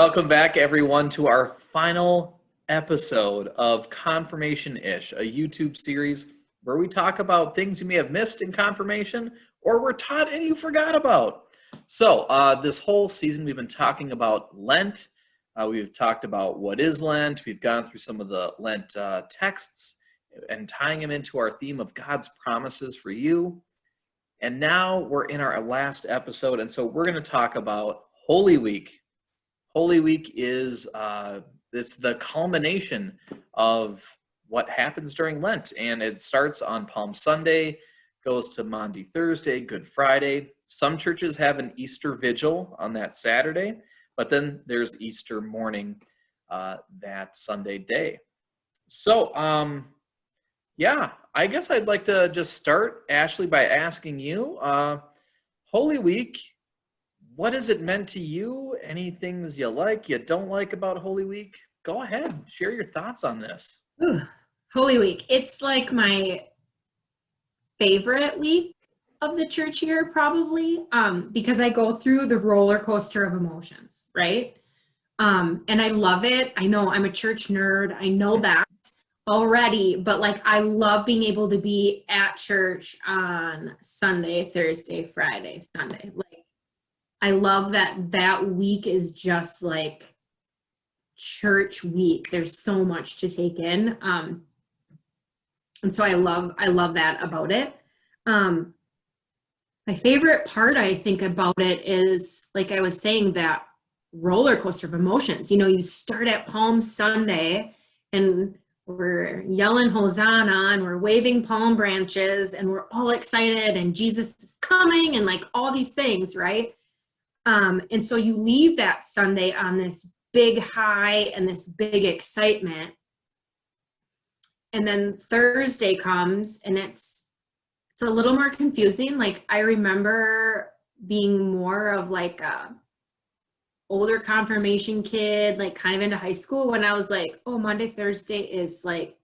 Welcome back, everyone, to our final episode of Confirmation-ish, a YouTube series where we talk about things you may have missed in confirmation or were taught and you forgot about. So this whole season, we've been talking about Lent. We've talked about what is Lent. We've gone through some of the Lent texts and tying them into our theme of God's promises for you. And now we're in our last episode, and so we're going to talk about Holy Week. Holy Week is it's the culmination of what happens during Lent, and it starts on Palm Sunday, goes to Maundy Thursday, Good Friday. Some churches have an Easter vigil on that Saturday, but then there's Easter morning that Sunday day. So, yeah, I guess I'd like to just start, Ashley, by asking you, Holy Week, what has it meant to you? Any things you like, you don't like about Holy Week? Go ahead, share your thoughts on this. Ooh, Holy Week. It's like my favorite week of the church year, probably, because I go through the roller coaster of emotions, right? And I love it. I know I'm a church nerd. I know that already, but like I love being able to be at church on Sunday, Thursday, Friday, Sunday. Like I love that week is just like church week. There's so much to take in. And so I love that about it. My favorite part, I think, about it is, like I was saying, that roller coaster of emotions. You know, you start at Palm Sunday and we're yelling Hosanna and we're waving palm branches and we're all excited and Jesus is coming and like all these things, right? And so you leave that Sunday on this big high and this big excitement. And then Thursday comes and it's a little more confusing. Like I remember being more of like a older confirmation kid, like kind of into high school, when I was like, oh, Monday, Thursday is like,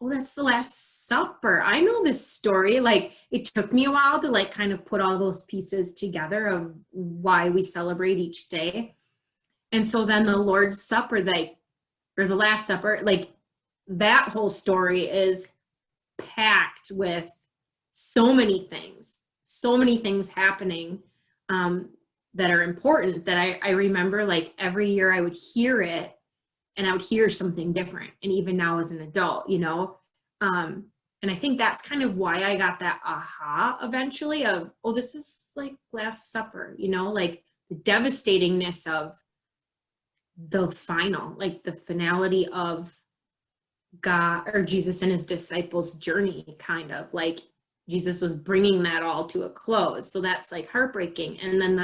oh, that's the Last Supper. I know this story. Like it took me a while to like kind of put all those pieces together of why we celebrate each day. And so then the Lord's Supper, like, or the Last Supper, like that whole story is packed with so many things happening that are important, that I remember like every year I would hear it and I would hear something different. And even now as an adult, you know, and I think that's kind of why I got that aha eventually of, oh, this is like Last Supper, you know, like the devastatingness of the final, like the finality of God or Jesus and his disciples' journey, kind of like Jesus was bringing that all to a close. So that's like heartbreaking. And then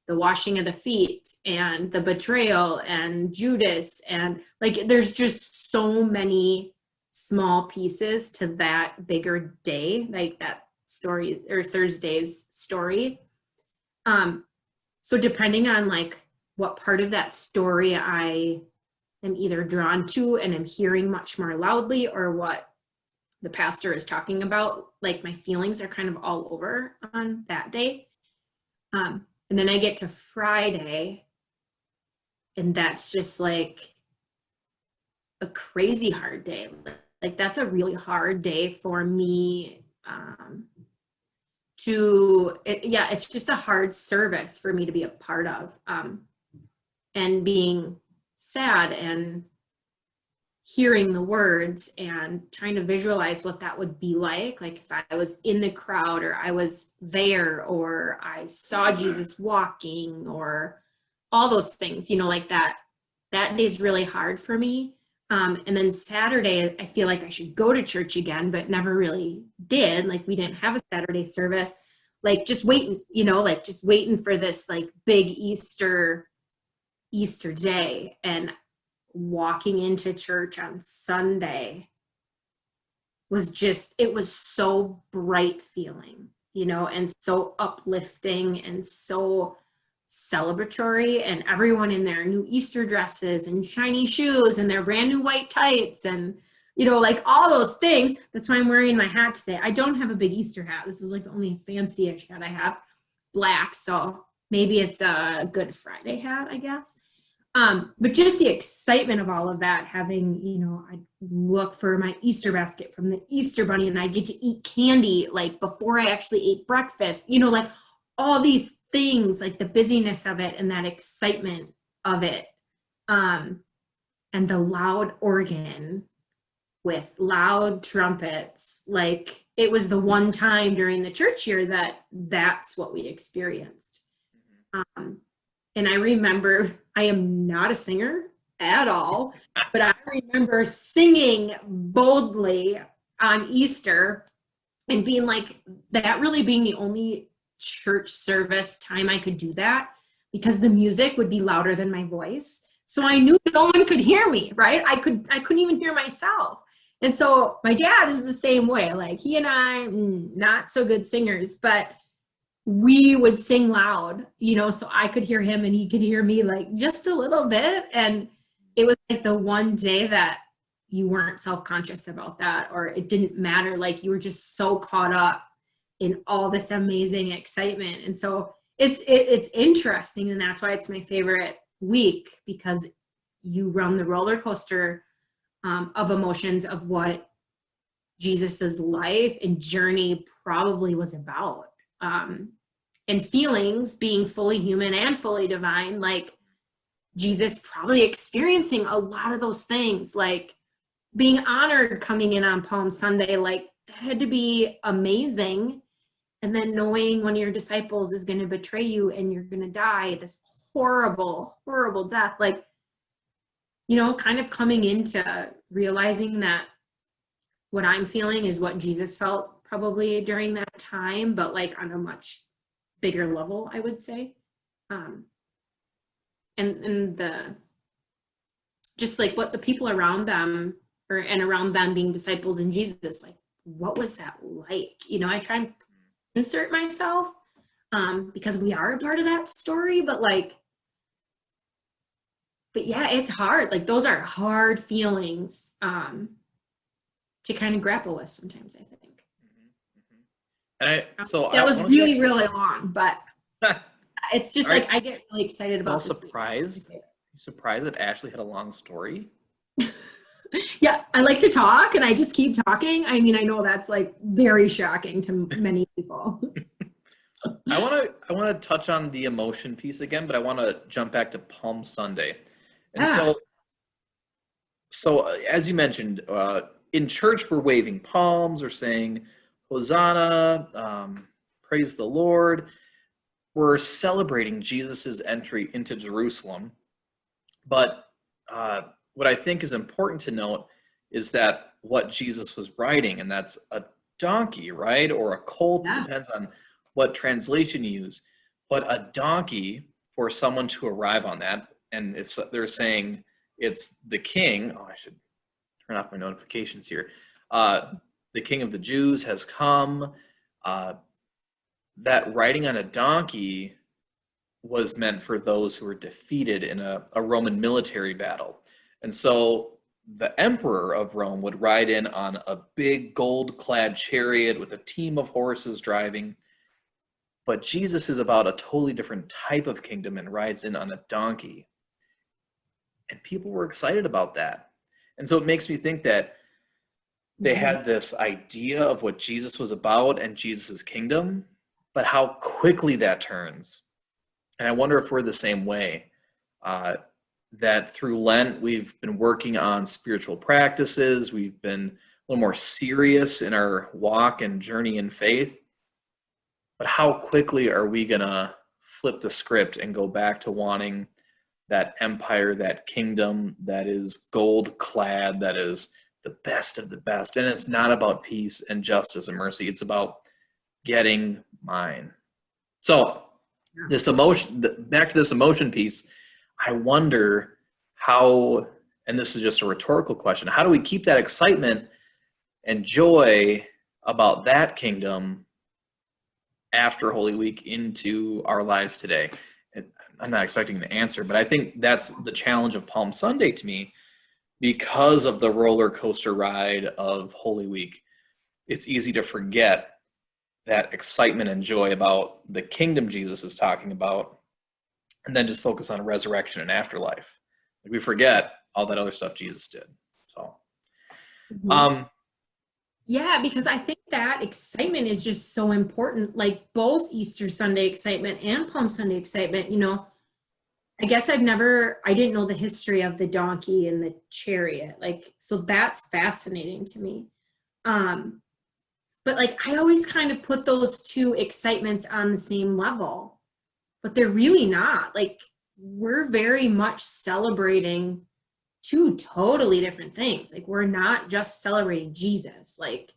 the washing of the feet and the betrayal and Judas, and like there's just so many small pieces to that bigger day, like that story or Thursday's story. So depending on like what part of that story I am either drawn to and am hearing much more loudly, or what the pastor is talking about, like my feelings are kind of all over on that day. And then I get to Friday, and that's just like a crazy hard day. Like that's a really hard day for me it's just a hard service for me to be a part of. And being sad and hearing the words and trying to visualize what that would be like if I was in the crowd, or I was there, or I saw Jesus walking, or all those things, you know, like that day is really hard for me. And then Saturday, I feel like I should go to church again, but never really did. Like we didn't have a Saturday service, like just waiting, you know, like just waiting for this like big Easter day. And walking into church on Sunday it was so bright feeling, you know, and so uplifting and so celebratory, and everyone in their new Easter dresses and shiny shoes and their brand new white tights and, you know, like all those things. That's why I'm wearing my hat today. I don't have a big Easter hat. This is like the only fancy-ish hat I have, black. So maybe it's a Good Friday hat, I guess. But just the excitement of all of that, having, I'd look for my Easter basket from the Easter bunny and I'd get to eat candy like before I actually ate breakfast, like all these things, like the busyness of it and that excitement of it. And the loud organ with loud trumpets, like it was the one time during the church year that's what we experienced. And I remember, I am not a singer at all, but I remember singing boldly on Easter and being like, that really being the only church service time I could do that, because the music would be louder than my voice. So I knew no one could hear me, right? I couldn't even hear myself. And so my dad is the same way. Like he and I, not so good singers, but we would sing loud, so I could hear him and he could hear me like just a little bit. And it was like the one day that you weren't self-conscious about that, or it didn't matter. Like you were just so caught up in all this amazing excitement. And so it's interesting. And that's why it's my favorite week, because you run the roller coaster of emotions of what Jesus's life and journey probably was about. And feelings, being fully human and fully divine, like Jesus probably experiencing a lot of those things, like being honored coming in on Palm Sunday, like that had to be amazing. And then knowing one of your disciples is going to betray you and you're going to die this horrible, horrible death, like, kind of coming into realizing that what I'm feeling is what Jesus felt probably during that time, but like on a much bigger level, I would say. And the, just like what the people around them and around them being disciples in Jesus, like, what was that like? I try and insert myself because we are a part of that story, but yeah, it's hard. Like those are hard feelings to kind of grapple with sometimes, I think. And that was really, really long, but it's just like, right. I get really excited about this. Surprised that Ashley had a long story. Yeah, I like to talk and I just keep talking. I mean, I know that's like very shocking to many people. I want to touch on the emotion piece again, but I want to jump back to Palm Sunday. And so as you mentioned, in church, we're waving palms or saying, Hosanna, praise the Lord. We're celebrating Jesus's entry into Jerusalem. But what I think is important to note is that what Jesus was riding, and that's a donkey, right? Or a colt, it depends on what translation you use. But a donkey, for someone to arrive on that, and if they're saying it's the king, I should turn off my notifications here. The King of the Jews has come. That riding on a donkey was meant for those who were defeated in a Roman military battle. And so the emperor of Rome would ride in on a big gold-clad chariot with a team of horses driving. But Jesus is about a totally different type of kingdom and rides in on a donkey. And people were excited about that. And so it makes me think that they had this idea of what Jesus was about and Jesus's kingdom, but how quickly that turns. And I wonder if we're the same way, that through Lent, we've been working on spiritual practices. We've been a little more serious in our walk and journey in faith. But how quickly are we going to flip the script and go back to wanting that empire, that kingdom that is gold clad, that is the best of the best? And it's not about peace and justice and mercy. It's about getting mine. So this emotion, back to this emotion piece, I wonder how, and this is just a rhetorical question, how do we keep that excitement and joy about that kingdom after Holy Week into our lives today? I'm not expecting the answer, but I think that's the challenge of Palm Sunday to me, because of the roller coaster ride of Holy Week. It's easy to forget that excitement and joy about the kingdom Jesus is talking about, and then just focus on resurrection and afterlife. Like we forget all that other stuff Jesus did. So, Mhm. Yeah, because I think that excitement is just so important. Like both Easter Sunday excitement and Palm Sunday excitement, I guess I didn't know the history of the donkey and the chariot. Like, so that's fascinating to me. Um, but like, I always kind of put those two excitements on the same level, but they're really not. Like, we're very much celebrating two totally different things. Like, we're not just celebrating Jesus. Like,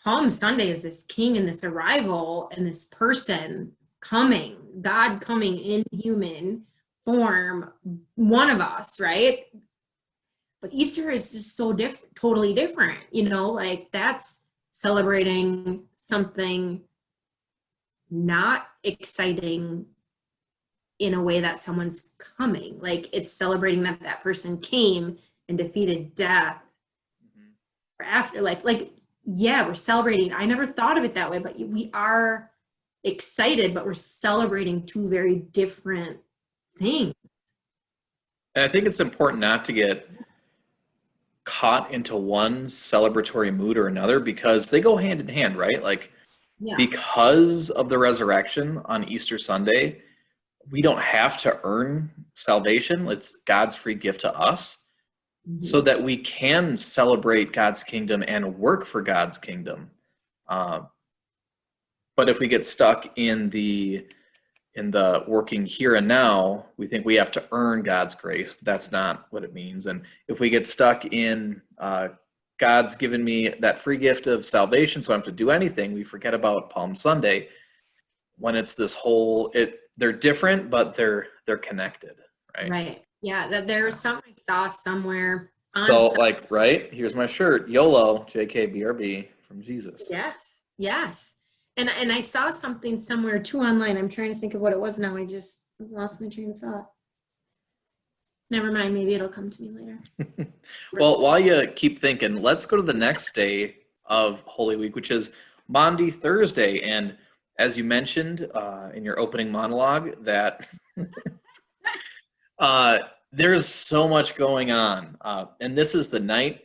Palm Sunday is this king and this arrival and this person coming, God coming in human form, one of us, right? But Easter is just so different, totally different, like that's celebrating something not exciting in a way that someone's coming. Like it's celebrating that that person came and defeated death or after like yeah, we're celebrating. I never thought of it that way, but we are excited, but we're celebrating two very different things. and I think it's important not to get caught into one celebratory mood or another because they go hand in hand, right? Like Yeah. because of the resurrection on Easter Sunday, we don't have to earn salvation. It's God's free gift to us so Mhm. that we can celebrate God's kingdom and work for God's kingdom. Uh, but if we get stuck in the working here and now, we think we have to earn God's grace, but that's not what it means. And if we get stuck in God's given me that free gift of salvation, so I don't have to do anything, we forget about Palm Sunday when it's this whole they're different, but they're connected, right? Right. Yeah, that there was something I saw somewhere on So like, right, here's my shirt, YOLO, JKBRB from Jesus. yes. Yes. And I saw something somewhere too online. I'm trying to think of what it was now. I just lost my train of thought. Never mind, maybe it'll come to me later. Well, while you keep thinking, let's go to the next day of Holy Week, which is Maundy Thursday. And as you mentioned in your opening monologue, that uh, there's so much going on. And this is the night,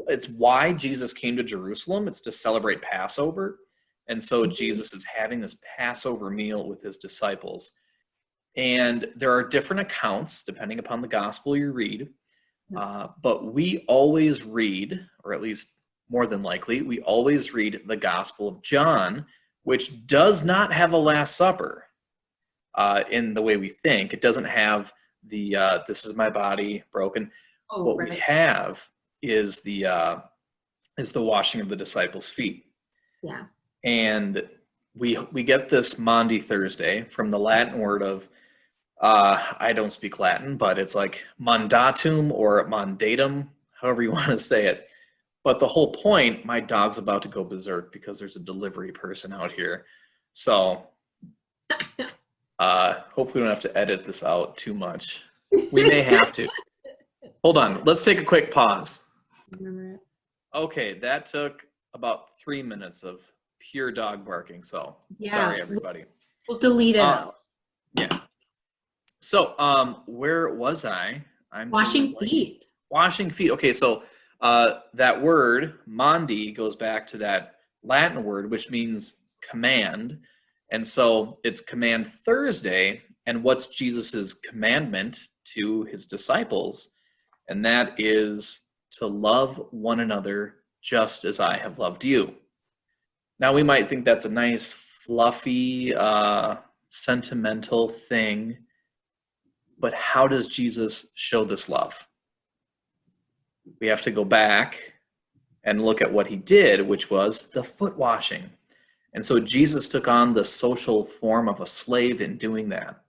it's why Jesus came to Jerusalem. It's to celebrate Passover. And so Jesus is having this Passover meal with his disciples. And there are different accounts depending upon the gospel you read. But we always read, or at least more than likely, we always read the Gospel of John, which does not have a Last Supper in the way we think. It doesn't have the "This is my body broken." Oh, What we right. have is the washing of the disciples' feet, Yeah. and we get this Maundy Thursday from the Latin word of I don't speak Latin, but it's like mandatum or mandatum, however you want to say it. But the whole point, my dog's about to go berserk because there's a delivery person out here. So hopefully we don't have to edit this out too much. We may have to. Hold on. Let's take a quick pause. Remember it. Okay, that took about 3 minutes of pure dog barking. So Yeah. sorry, everybody. We'll delete it out. Yeah. So, where was I? I'm Washing feet. Washing feet. Okay, so that word "mandi" goes back to that Latin word, which means command, and so it's Command Thursday. And what's Jesus's commandment to his disciples? And that is to love one another just as I have loved you. Now, we might think that's a nice, fluffy, sentimental thing. But how does Jesus show this love? We have to go back and look at what he did, which was the foot washing. And so Jesus took on the social form of a slave in doing that.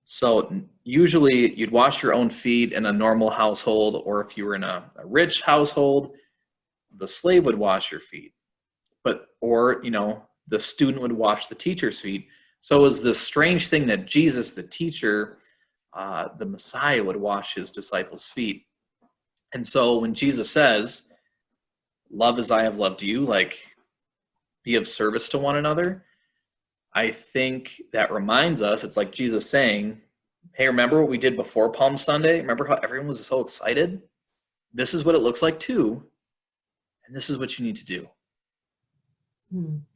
So usually you'd wash your own feet in a normal household, or if you were in a rich household, the slave would wash your feet. Or the student would wash the teacher's feet. So it was this strange thing that Jesus, the teacher, the Messiah, would wash his disciples' feet. And so when Jesus says, love as I have loved you, like be of service to one another, I think that reminds us, it's like Jesus saying, Hey, remember what we did before Palm Sunday? Remember how everyone was so excited? This is what it looks like too, and this is what you need to do.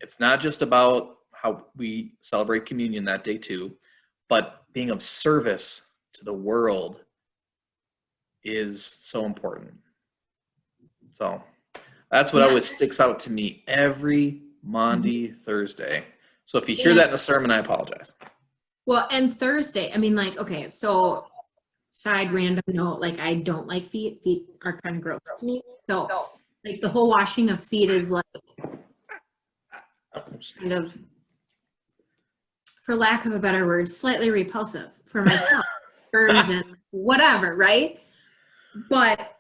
It's not just about how we celebrate communion that day too, but being of service to the world is so important. So that's what Yeah. always sticks out to me every Maundy Thursday. So if you hear that in a sermon, I apologize. Well, and Thursday, I mean, like, okay, so side random note, like, I don't like feet. Feet are kind of gross to me. So, like, the whole washing of feet is like kind of, for lack of a better word, slightly repulsive for myself. Burns and whatever, right? But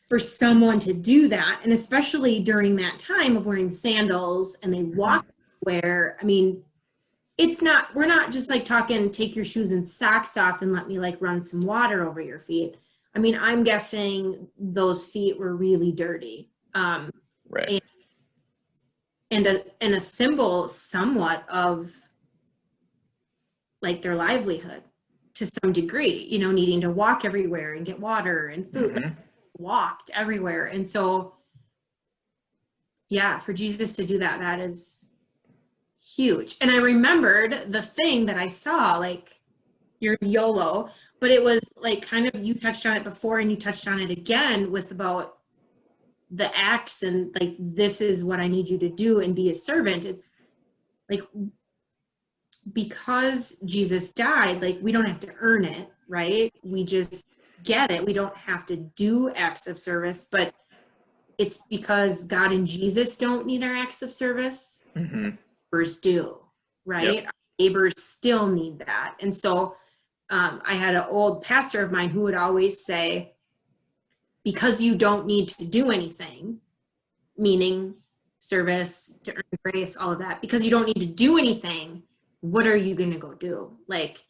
for someone to do that, and especially during that time of wearing sandals and they walk where, I mean, we're not just like talking, take your shoes and socks off and let me like run some water over your feet. I mean, I'm guessing those feet were really dirty. Right. And a symbol somewhat of like their livelihood to some degree, you know, needing to walk everywhere and get water and food, walked everywhere. And so, yeah, for Jesus to do that, that is huge. And I remembered the thing that I saw, like, you're YOLO, but it was like kind of, you touched on it before and you touched on it again with about the acts and like, this is what I need you to do and be a servant. It's like, because Jesus died, like, we don't have to earn it, right? We just get it. We don't have to do acts of service, but it's because God and Jesus don't need our acts of service. Neighbors do, right? Yep. Our neighbors still need that. And so I had an old pastor of mine who would always say, because you don't need to do anything, meaning service, to earn grace, all of that, because you don't need to do anything, what are you going to go do? Like,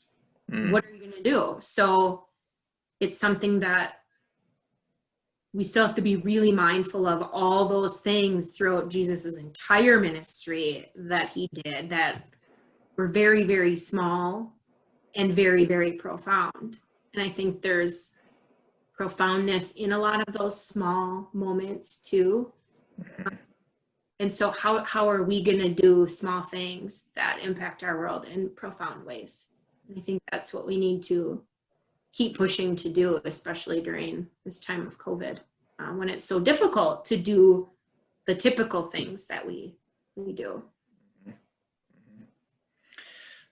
what are you going to do? So it's something that we still have to be really mindful of, all those things throughout Jesus's entire ministry that he did that were very, very small and very, very profound. And I think there's profoundness in a lot of those small moments too. And so how are we going to do small things that impact our world in profound ways? And I think that's what we need to keep pushing to do, especially during this time of COVID, when it's so difficult to do the typical things that we do.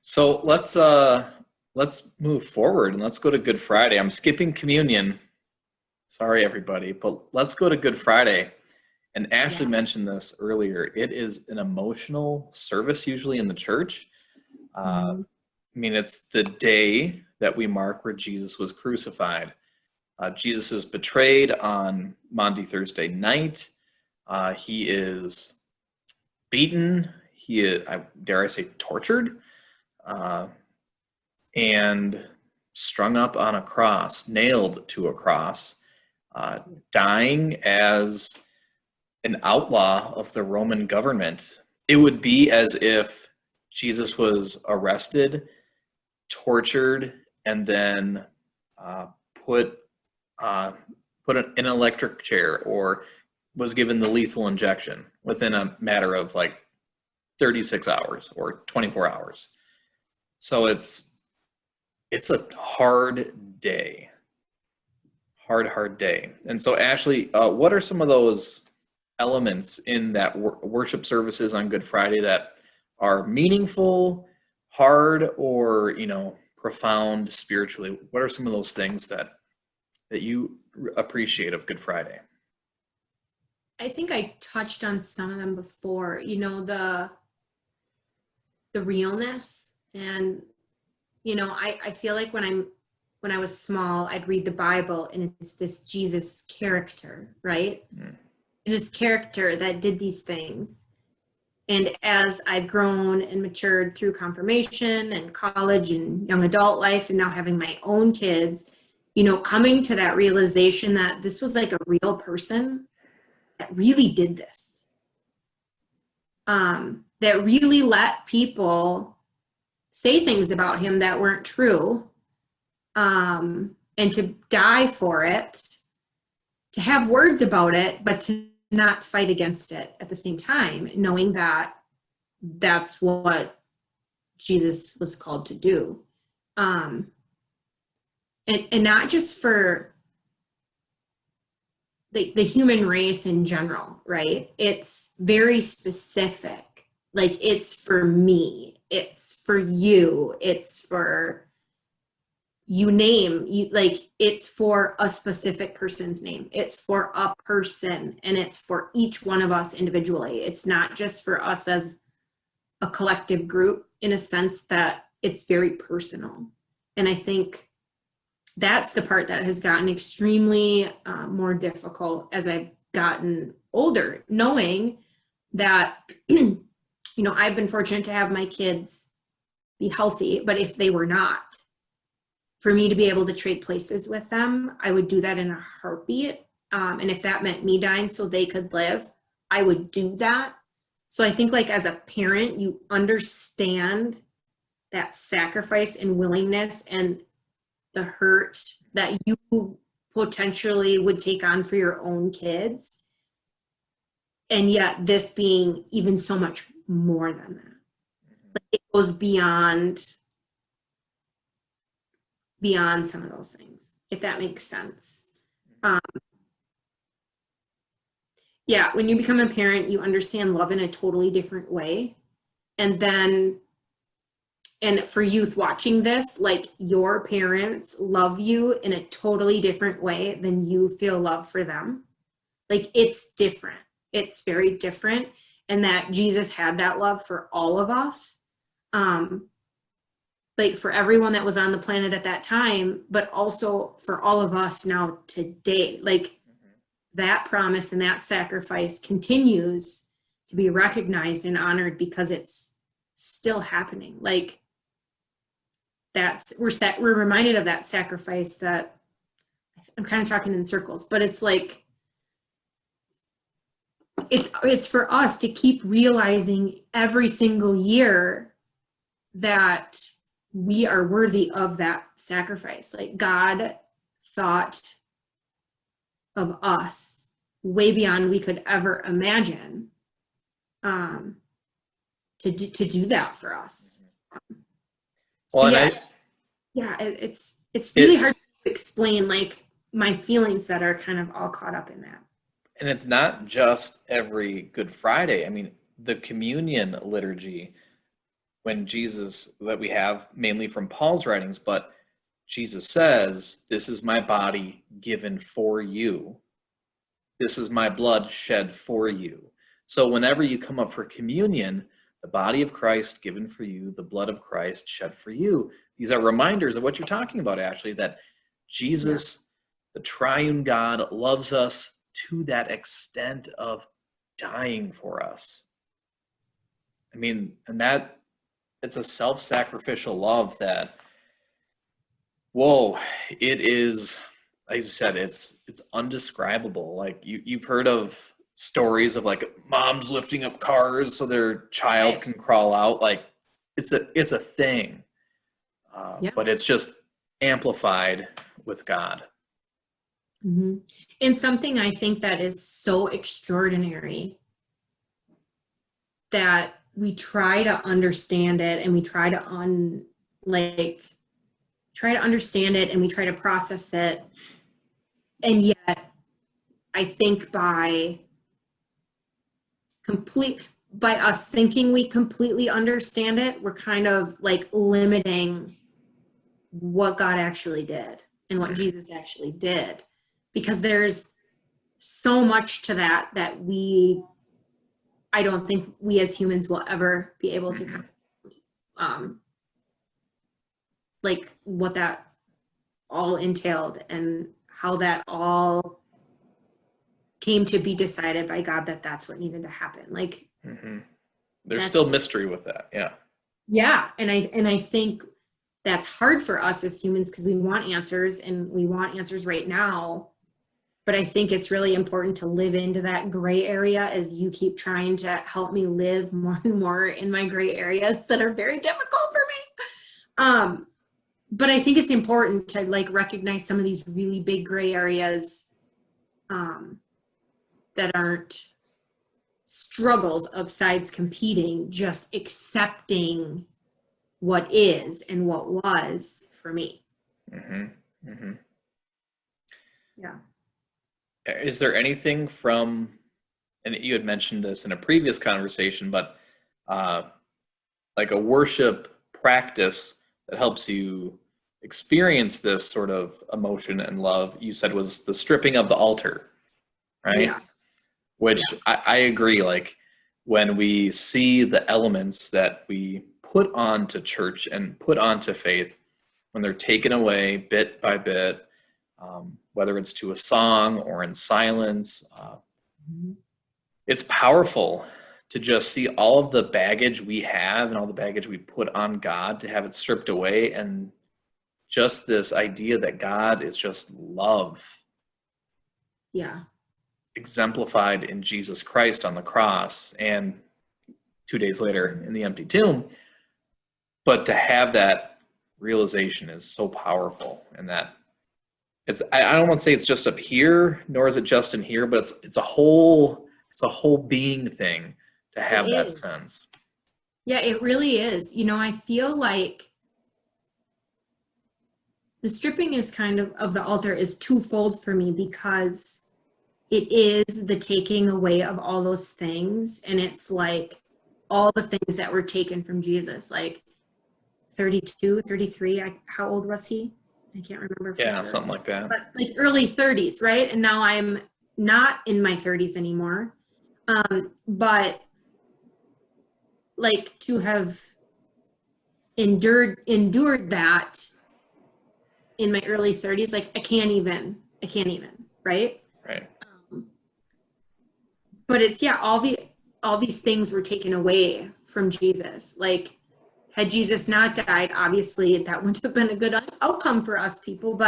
So let's move forward and let's go to Good Friday. I'm skipping communion. Sorry, everybody, but let's go to Good Friday. And Ashley mentioned this earlier. It is an emotional service usually in the church. I mean, it's the day that we mark where Jesus was crucified. Jesus is betrayed on Maundy Thursday night. He is beaten. He is, dare I say, tortured, and strung up on a cross, nailed to a cross, dying as an outlaw of the Roman government. It would be as if Jesus was arrested, tortured, and then put in an electric chair, or was given the lethal injection within a matter of like 36 hours or 24 hours. So it's a hard day. Hard day. And so Ashley, what are some of those elements in that worship services on Good Friday that are meaningful, hard, or, you know, profound spiritually? What are some of those things that you appreciate of Good Friday? I think I touched on some of them before, you know, the realness. And, you know, I feel like when I was small, I'd read the Bible and it's this Jesus character, right? Jesus character that did these things. And as I've grown and matured through confirmation and college and young adult life, and now having my own kids, you know, coming to that realization that this was like a real person that really did this, that really let people say things about him that weren't true, and to die for it, to have words about it, but to not fight against it at the same time, knowing that that's what Jesus was called to do. And not just for the human race in general, right? It's very specific. Like, it's for me, it's for you, it's for, you name, you, like, it's for a specific person's name, it's for a person, and it's for each one of us individually. It's not just for us as a collective group, in a sense that it's very personal. And I think that's the part that has gotten extremely more difficult as I've gotten older, knowing that, I've been fortunate to have my kids be healthy, but if they were not, for me to be able to trade places with them, I would do that in a heartbeat. And if that meant me dying so they could live, I would do that. So I think, like, as a parent, you understand that sacrifice and willingness and the hurt that you potentially would take on for your own kids. And yet this being even so much more than that. Like, it goes beyond some of those things, if that makes sense. Yeah, when you become a parent, you understand love in a totally different way. And for youth watching this, like, your parents love you in a totally different way than you feel love for them. Like, it's different. It's very different. And that Jesus had that love for all of us. Like, for everyone that was on the planet at that time, but also for all of us now today. Like, that promise and that sacrifice continues to be recognized and honored because it's still happening. Like, we're reminded of that sacrifice. That I'm kind of talking in circles, but it's like, it's for us to keep realizing every single year that we are worthy of that sacrifice. Like, God thought of us way beyond we could ever imagine, to do that for us. So Well, it's really hard to explain, like, my feelings that are kind of all caught up in that. and it's not just every Good Friday. I mean, the communion liturgy, when Jesus, that we have mainly from Paul's writings, but Jesus says, "This is my body given for you. This is my blood shed for you." So whenever you come up for communion, the body of Christ given for you, the blood of Christ shed for you, these are reminders of what you're talking about, Ashley, that Jesus, the triune God, loves us to that extent of dying for us. I mean, and that, it's a self-sacrificial love that, whoa, it is, like you said, it's undescribable. Like, you've heard of stories of, like, moms lifting up cars so their child can crawl out. Like, it's a thing, but it's just amplified with God. Mm-hmm. And something I think that is so extraordinary, that we try to understand it, and we try to understand it, and we try to process it. And yet I think by us thinking we completely understand it, we're kind of, like, limiting what God actually did and what Jesus actually did, because there's so much to that I don't think we as humans will ever be able to kind of, like, what that all entailed and how that all came to be decided by God, that's what needed to happen. Like, there's still mystery with that. Yeah. And I think that's hard for us as humans, because we want answers, and we want answers right now. But I think it's really important to live into that gray area, as you keep trying to help me live more and more in my gray areas that are very difficult for me. but I think it's important to like recognize some of these really big gray areas that aren't struggles of sides competing, just accepting what is and what was for me. Mm-hmm. Mm-hmm. Yeah. Is there anything from, and you had mentioned this in a previous conversation, but like a worship practice that helps you experience this sort of emotion and love, you said was the stripping of the altar, right? Yeah. Which I agree, like when we see the elements that we put onto church and put onto faith, when they're taken away bit by bit, whether it's to a song or in silence, it's powerful to just see all of the baggage we have and all the baggage we put on God, to have it stripped away, and just this idea that God is just love. Yeah. Exemplified in Jesus Christ on the cross and 2 days later in the empty tomb. But to have that realization is so powerful, and that I don't want to say it's just up here, nor is it just in here, but it's a whole being thing to have that sense. Yeah, it really is. I feel like the stripping is kind of the altar is twofold for me, because it is the taking away of all those things. And it's like all the things that were taken from Jesus, like 32, 33. How old was he? I can't remember. Yeah, sure. Something like that. But like early 30s, right? And now I'm not in my 30s anymore. But like to have endured that in my early 30s, like I can't even, right? Right. But it's, all these things were taken away from Jesus. Like, had Jesus not died, obviously that wouldn't have been a good outcome for us people,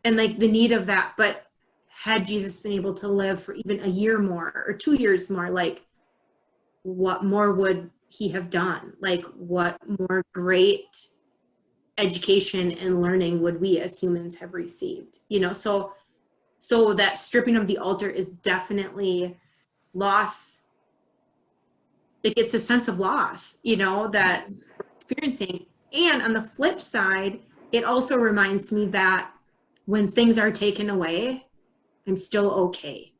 and like the need of that. But had Jesus been able to live for even a year more or 2 years more, like what more would he have done? Like what more great education and learning would we as humans have received? So that stripping of the altar is definitely loss. Like it's a sense of loss, that we're experiencing. And on the flip side, it also reminds me that when things are taken away, I'm still okay.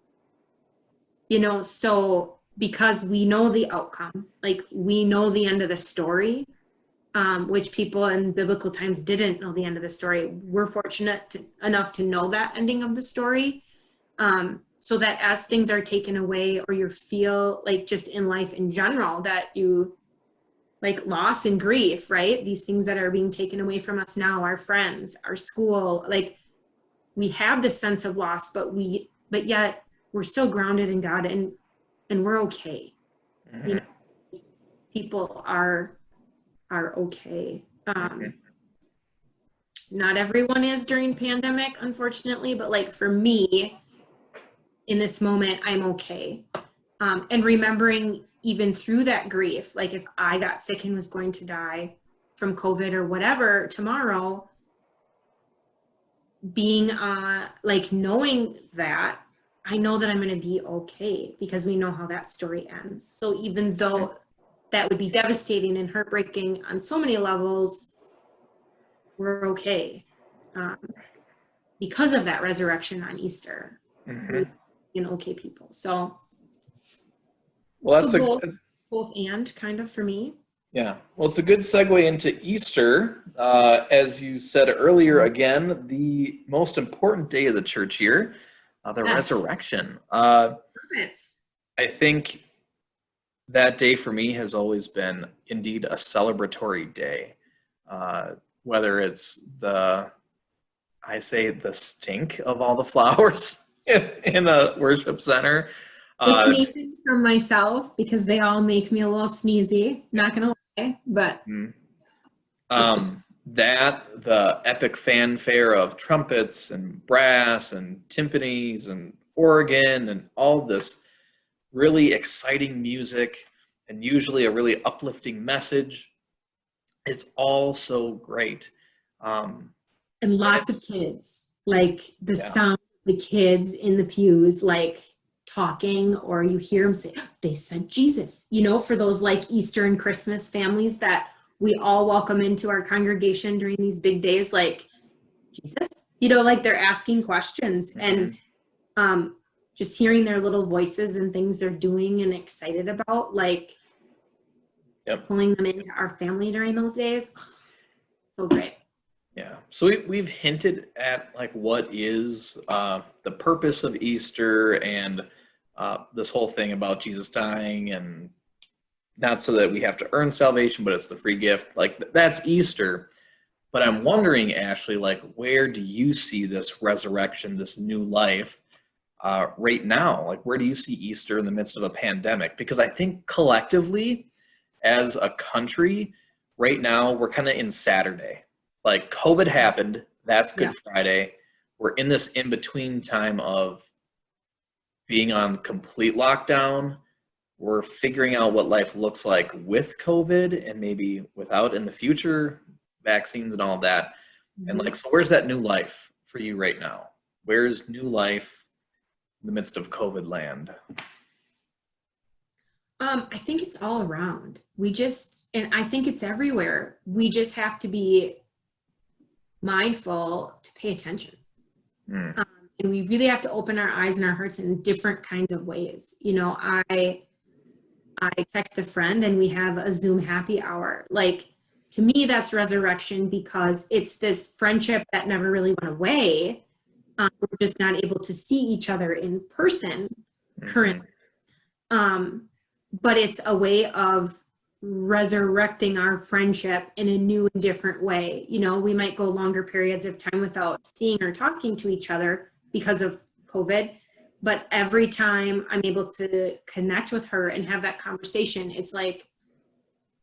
So because we know the outcome, like we know the end of the story, which people in biblical times didn't know the end of the story. We're fortunate enough to know that ending of the story. So that as things are taken away, or you feel like just in life in general, that you like loss and grief, right? These things that are being taken away from us now, our friends, our school, like we have this sense of loss, but yet we're still grounded in God, and we're okay. Mm-hmm. People are okay. Not everyone is during pandemic, unfortunately, but like for me in this moment, I'm okay. And remembering even through that grief, like if I got sick and was going to die from COVID or whatever tomorrow, being like knowing that, I know that I'm going to be okay, because we know how that story ends. So even though that would be devastating and heartbreaking on so many levels, we're okay because of that resurrection on Easter. Mm-hmm. Okay people. So well, that's both and kind of for me. Yeah, well, it's a good segue into Easter. As you said earlier, again, the most important day of the church year, the resurrection. I think that day for me has always been indeed a celebratory day. Whether it's the stink of all the flowers in a worship center. Sneezing from myself, because they all make me a little sneezy, not gonna lie, but that the epic fanfare of trumpets and brass and timpanis and organ and all this really exciting music, and usually a really uplifting message. It's all so great. And lots of kids, like the Yeah. sound of the kids in the pews, like talking, or you hear them say, they said Jesus, for those like Easter and Christmas families that we all welcome into our congregation during these big days, like Jesus, like they're asking questions and just hearing their little voices and things they're doing and excited about, like pulling them into our family during those days. So great. Yeah. So we've hinted at like what is the purpose of Easter and this whole thing about Jesus dying, and not so that we have to earn salvation, but it's the free gift. Like that's Easter. But I'm wondering, Ashley, like where do you see this resurrection, this new life right now? Like where do you see Easter in the midst of a pandemic? Because I think collectively as a country right now, we're kind of in Saturday. Like COVID happened, that's Good Friday. We're in this in-between time of being on complete lockdown. We're figuring out what life looks like with COVID and maybe without in the future, vaccines and all of that. And like, so where's that new life for you right now? Where's new life in the midst of COVID land? I think it's all around. And I think it's everywhere. We just have to be mindful to pay attention. And we really have to open our eyes and our hearts in different kinds of ways. I text a friend and we have a Zoom happy hour. Like, to me, that's resurrection, because it's this friendship that never really went away. We're just not able to see each other in person currently. But it's a way of resurrecting our friendship in a new and different way. We might go longer periods of time without seeing or talking to each other because of COVID. But every time I'm able to connect with her and have that conversation, it's like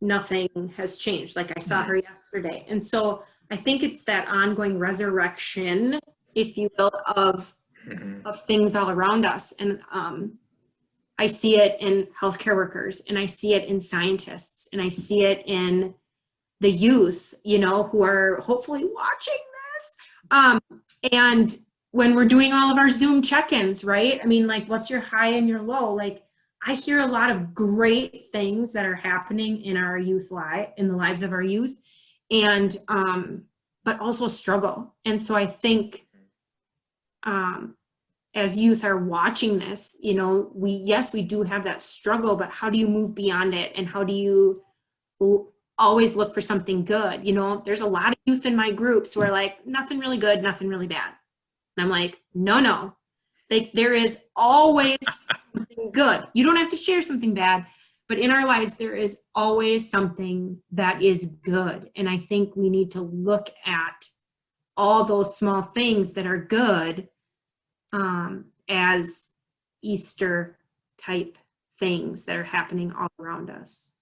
nothing has changed. Like I saw her yesterday. And so I think it's that ongoing resurrection, if you will, of things all around us. And I see it in healthcare workers, and I see it in scientists, and I see it in the youth, who are hopefully watching this. And when we're doing all of our Zoom check-ins, right? I mean, like, what's your high and your low? Like, I hear a lot of great things that are happening in our youth in the lives of our youth, and but also struggle. And so I think as youth are watching this, we do have that struggle, but how do you move beyond it? And how do you always look for something good? There's a lot of youth in my groups who are like, nothing really good, nothing really bad. And I'm like, no. Like, there is always something good. You don't have to share something bad, but in our lives, there is always something that is good. And I think we need to look at all those small things that are good as Easter type things that are happening all around us.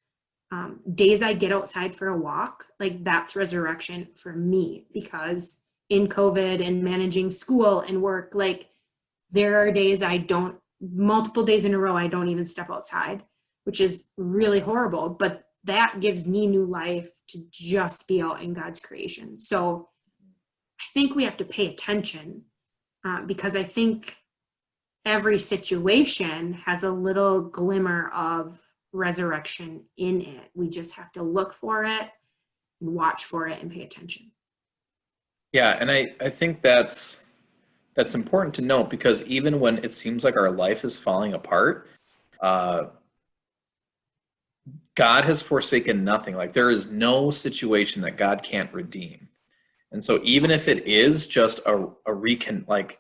Days I get outside for a walk, like that's resurrection for me, because in COVID and managing school and work, like there are days multiple days in a row, I don't even step outside, which is really horrible, but that gives me new life to just be out in God's creation. So I think we have to pay attention because I think every situation has a little glimmer of resurrection in it. We just have to look for it and watch for it and pay attention. Yeah, and I think that's important to note, because even when it seems like our life is falling apart, God has forsaken nothing. Like, there is no situation that God can't redeem. And so even if it is just like,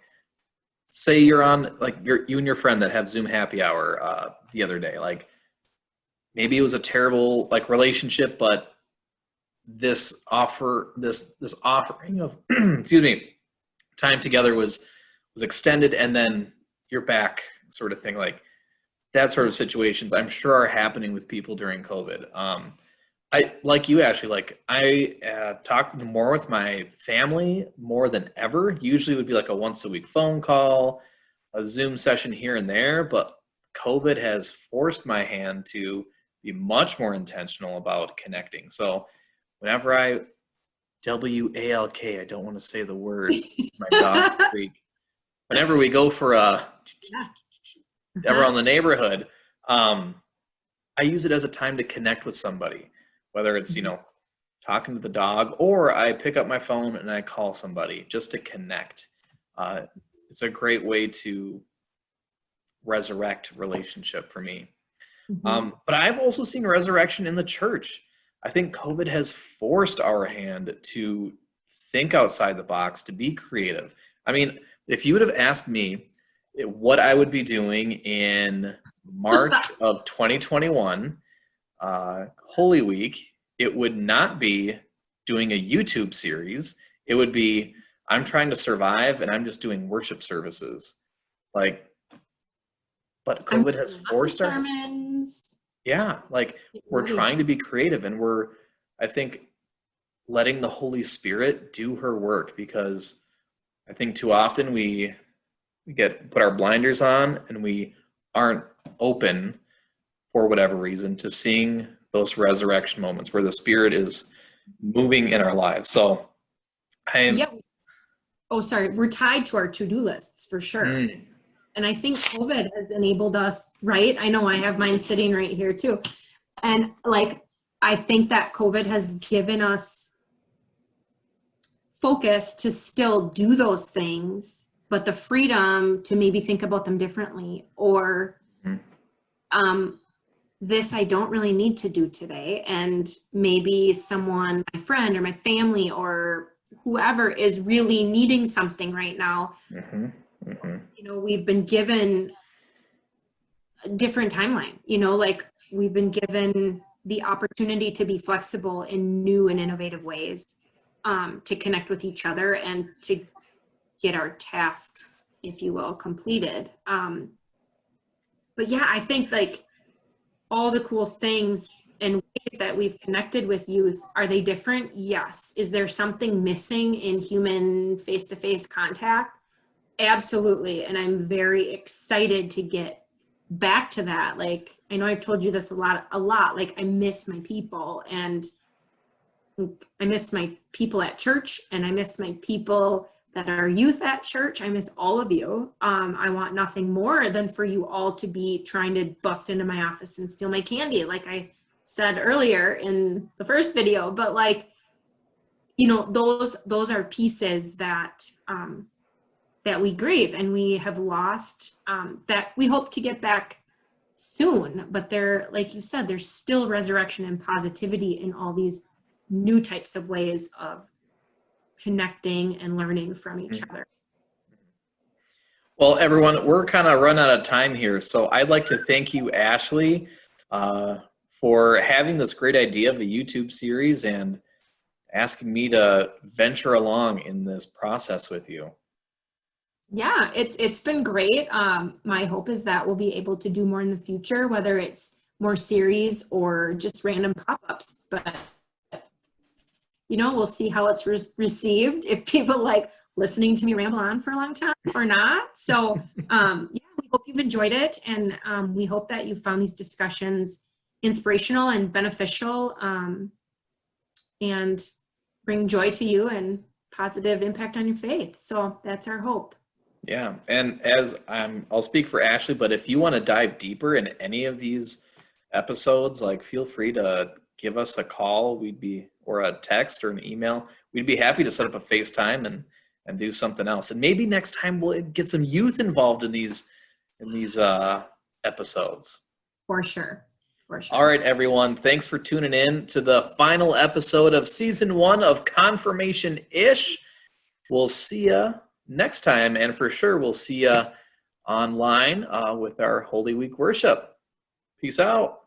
say you're on, like, you and your friend that have Zoom happy hour the other day, like maybe it was a terrible like relationship, but this offering of excuse me, time together was extended, and then you're back, sort of thing. Like, that sort of situations I'm sure are happening with people during COVID. I, like you, Ashley, like I talk more with my family more than ever. Usually it would be like a once a week phone call, a Zoom session here and there, but COVID has forced my hand to be much more intentional about connecting. So whenever I WALK. I don't want to say the word. My dog freak. Whenever we go for around the neighborhood, I use it as a time to connect with somebody, whether it's, talking to the dog, or I pick up my phone and I call somebody just to connect. It's a great way to resurrect relationship for me. But I've also seen resurrection in the church. I think COVID has forced our hand to think outside the box, to be creative. I mean, if you would have asked me what I would be doing in March of 2021, Holy Week, it would not be doing a YouTube series. It would be, I'm trying to survive and I'm just doing worship services. But COVID has forced our sermons. Yeah, we're trying to be creative, and we're, I think, letting the Holy Spirit do her work, because I think too often we put our blinders on and we aren't open for whatever reason to seeing those resurrection moments where the Spirit is moving in our lives. So we're tied to our to-do lists for sure. And I think COVID has enabled us, right? I know I have mine sitting right here too. And I think that COVID has given us focus to still do those things, but the freedom to maybe think about them differently, or this I don't really need to do today. And maybe someone, my friend or my family or whoever, is really needing something right now. We've been given a different timeline, we've been given the opportunity to be flexible in new and innovative ways, to connect with each other and to get our tasks, if you will, completed. But yeah, I think all the cool things and ways that we've connected with youth, are they different? Yes. Is there something missing in human face-to-face contact? Absolutely. And I'm very excited to get back to that. I know I've told you this a lot. I miss my people, and I miss my people at church, and I miss my people that are youth at church. I miss all of you. I want nothing more than for you all to be trying to bust into my office and steal my candy, like I said earlier in the first video. But those are pieces that that we grieve and we have lost, that we hope to get back soon. But there, like you said, there's still resurrection and positivity in all these new types of ways of connecting and learning from each other. Well, everyone, we're kind of run out of time here. So I'd like to thank you, Ashley, for having this great idea of a YouTube series and asking me to venture along in this process with you. Yeah, it's been great. My hope is that we'll be able to do more in the future, whether it's more series or just random pop-ups. But we'll see how it's received, if people like listening to me ramble on for a long time or not. So we hope you've enjoyed it, and we hope that you found these discussions inspirational and beneficial, and bring joy to you and positive impact on your faith. So that's our hope. Yeah, and as I'll speak for Ashley, but if you want to dive deeper in any of these episodes, feel free to give us a call. Or a text or an email. We'd be happy to set up a FaceTime and do something else. And maybe next time we'll get some youth involved in these episodes. For sure. All right, everyone. Thanks for tuning in to the final episode of season 1 of Confirmation-ish. We'll see you next time, and for sure we'll see you online with our Holy Week worship. Peace out.